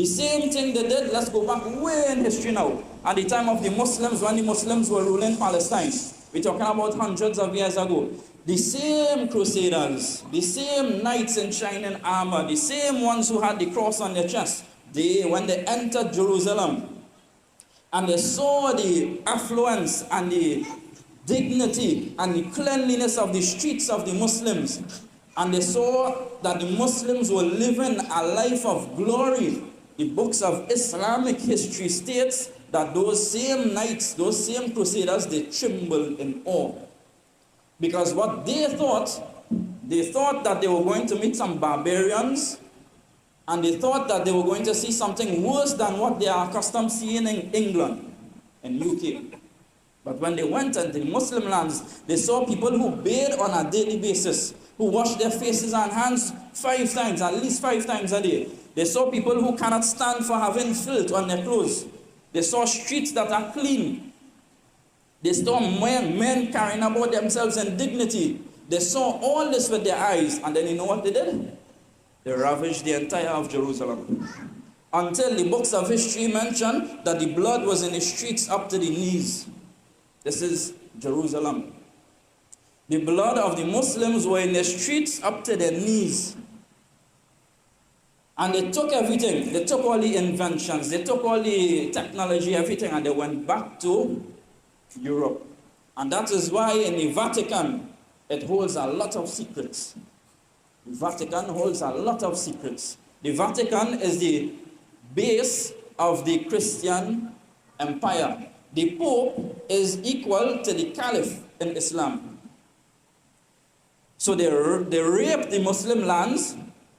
The same thing they did, let's go back way in history now. At the time of the Muslims, when the Muslims were ruling Palestine, we're talking about hundreds of years ago. The same crusaders, the same knights in shining armor, the same ones who had the cross on their chest, when they entered Jerusalem and they saw the affluence and the dignity and the cleanliness of the streets of the Muslims, and they saw that the Muslims were living a life of glory, the books of Islamic history states that those same knights, those same crusaders, they trembled in awe. Because what they thought that they were going to meet some barbarians, and they thought that they were going to see something worse than what they are accustomed seeing in England and UK. But when they went into the Muslim lands, they saw people who bathed on a daily basis, who washed their faces and hands 5 times, at least 5 times a day. They saw people who cannot stand for having filth on their clothes. They saw streets that are clean. They saw men carrying about themselves in dignity. They saw all this with their eyes, and then you know what they did? They ravaged the entire of Jerusalem. Until the books of history mention that the blood was in the streets up to the knees. This is Jerusalem. The blood of the Muslims were in the streets up to their knees. And they took everything. They took all the inventions. They took all the technology, everything, and they went back to Europe. And that is why in the Vatican, it holds a lot of secrets. The Vatican holds a lot of secrets. The Vatican is the base of the Christian empire. The Pope is equal to the Caliph in Islam. So they raped the Muslim lands,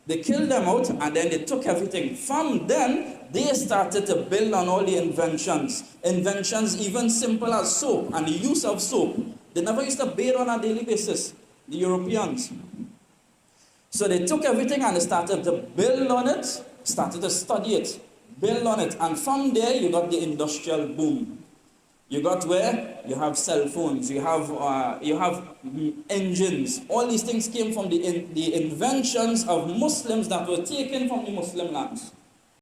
they killed them out, and then they took everything. From then, they started to build on all the inventions. Inventions even simple as soap and the use of soap. They never used to bathe on a daily basis, the Europeans. So they took everything and they started to build on it, started to study it, build on it. And from there, you got the industrial boom. You got where you have cell phones, you have engines. All these things came from the inventions of Muslims that were taken from the Muslim lands.